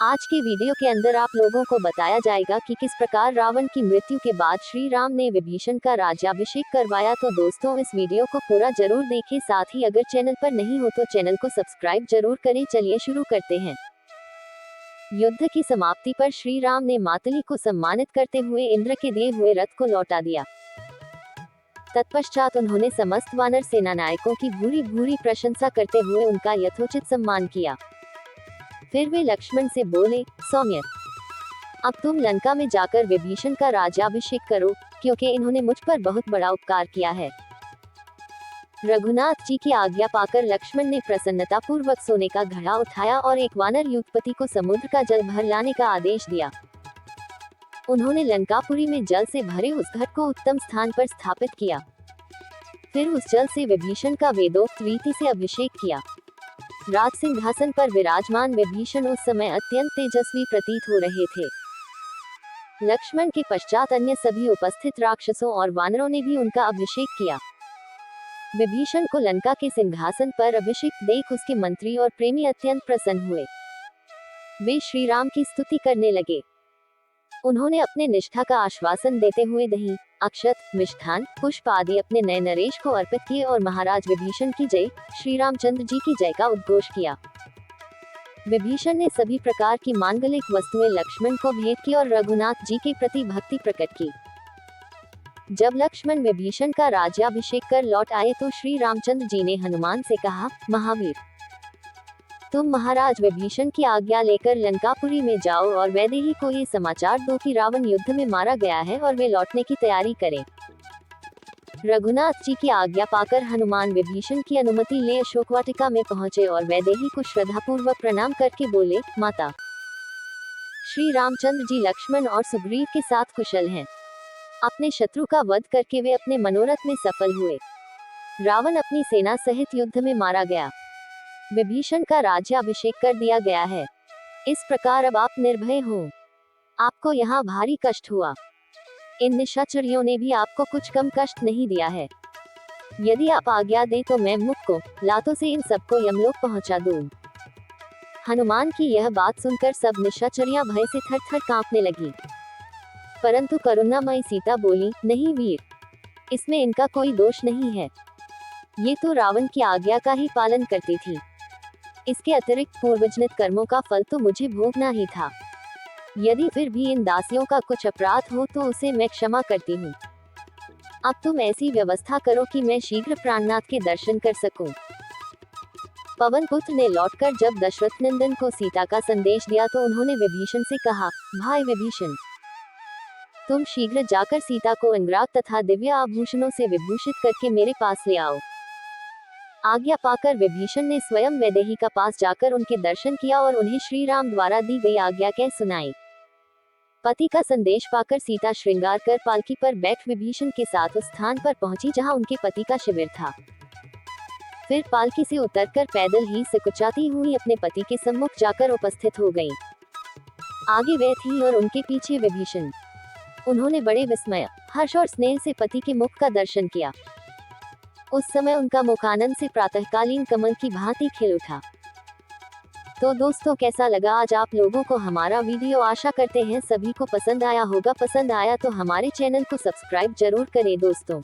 आज के वीडियो के अंदर आप लोगों को बताया जाएगा कि किस प्रकार रावण की मृत्यु के बाद श्री राम ने विभीषण का राज्याभिषेक करवाया। तो दोस्तों इस वीडियो को पूरा जरूर देखें, साथ ही अगर चैनल पर नहीं हो तो चैनल को सब्सक्राइब जरूर करें। चलिए शुरू करते हैं। युद्ध की समाप्ति पर श्री राम ने मातली को सम्मानित करते हुए इंद्र के दिए हुए रथ को लौटा दिया। तत्पश्चात उन्होंने समस्त वानर सेना नायकों की भूरी भूरी प्रशंसा करते हुए उनका यथोचित सम्मान किया। फिर वे लक्ष्मण से बोले, सौम्य, अब तुम लंका में जाकर विभीषण का राज्याभिषेक करो, क्योंकि इन्होंने मुझ पर बहुत बड़ा उपकार किया है। रघुनाथ जी की आज्ञा पाकर लक्ष्मण ने प्रसन्नता पूर्वक सोने का घड़ा उठाया और एक वानर युद्धपति को समुद्र का जल भर लाने का आदेश दिया। उन्होंने लंकापुरी में जल से भरे उस घट को उत्तम स्थान पर स्थापित किया। फिर उस जल से विभीषण का वेदोक्त रीति से अभिषेक किया। राज सिंहासन पर विराजमान विभीषण उस समय अत्यंत तेजस्वी प्रतीत हो रहे थे। लक्ष्मण के पश्चात अन्य सभी उपस्थित राक्षसों और वानरों ने भी उनका अभिषेक किया। विभीषण को लंका के सिंहासन पर अभिषेक देख उसके मंत्री और प्रेमी अत्यंत प्रसन्न हुए। वे श्री राम की स्तुति करने लगे। उन्होंने अपने निष्ठा का आश्वासन देते हुए दही, अक्षत, मिष्ठान, पुष्प आदि अपने नए नरेश को अर्पित किए और महाराज विभीषण की जय, श्री रामचंद्र जी की जय का उद्घोष किया। विभीषण ने सभी प्रकार की मांगलिक वस्तुएं लक्ष्मण को भेंट की और रघुनाथ जी के प्रति भक्ति प्रकट की। जब लक्ष्मण विभीषण का राज्याभिषेक कर लौट आए तो श्री रामचंद्र जी ने हनुमान से कहा, महावीर, तुम महाराज विभीषण की आज्ञा लेकर लंकापुरी में जाओ और वैदेही को ये समाचार दो कि रावण युद्ध में मारा गया है और वे लौटने की तैयारी करें। रघुनाथ जी की आज्ञा पाकर हनुमान विभीषण की अनुमति ले अशोकवाटिका में पहुंचे और वैदेही को श्रद्धापूर्वक प्रणाम करके बोले, माता, श्री रामचंद्र जी लक्ष्मण और सुग्रीव के साथ कुशल हैं। अपने शत्रु का वध करके वे अपने मनोरथ में सफल हुए। रावण अपनी सेना सहित युद्ध में मारा गया। विभीषण का राज्याभिषेक कर दिया गया है। इस प्रकार अब आप निर्भय हो। आपको यहाँ भारी कष्ट हुआ। इन निशाचरियों ने भी आपको कुछ कम कष्ट नहीं दिया है। यदि आप आज्ञा दें तो मैं मुख को लातों से इन सबको यमलोक पहुंचा दूं। हनुमान की यह बात सुनकर सब निशाचरियां भय से थर थर कांपने लगी। परंतु करुणामयी सीता बोली, नहीं वीर, इसमें इनका कोई दोष नहीं है। ये तो रावण की आज्ञा का ही पालन करती थी। इसके अतिरिक्त पूर्वजनित कर्मों का फल तो मुझे भोगना ही था। यदि फिर भी इन दासियों का कुछ अपराध हो तो उसे मैं क्षमा करती हूँ। अब तुम ऐसी व्यवस्था करो कि मैं शीघ्र प्राणनाथ के दर्शन कर सकूं। पवन पुत्र ने लौटकर जब दशरथ नंदन को सीता का संदेश दिया तो उन्होंने विभीषण से कहा, भाई विभीषण, तुम शीघ्र जाकर सीता को अंगराग तथा दिव्य आभूषणों से विभूषित करके मेरे पास ले आओ। आज्ञा पाकर विभीषण ने स्वयं वैदेही का पास जाकर उनके दर्शन किया और उन्हें श्री राम द्वारा दी गई आज्ञा कह सुनाई। पति का संदेश पाकर सीता श्रृंगार कर पालकी पर बैठ विभीषण के साथ उस स्थान पर पहुंची जहां उनके पति का शिविर था। फिर पालकी से उतरकर पैदल ही सिकुचाती हुई अपने पति के सम्मुख जाकर उपस्थित हो गई। आगे वे थी और उनके पीछे विभीषण। उन्होंने बड़े विस्मय, हर्ष और स्नेह से पति के मुख का दर्शन किया। उस समय उनका मुख आनंद से प्रातःकालीन कमल की भांति खिल उठा। तो दोस्तों कैसा लगा आज आप लोगों को हमारा वीडियो? आशा करते हैं सभी को पसंद आया होगा। पसंद आया तो हमारे चैनल को सब्सक्राइब जरूर करें दोस्तों।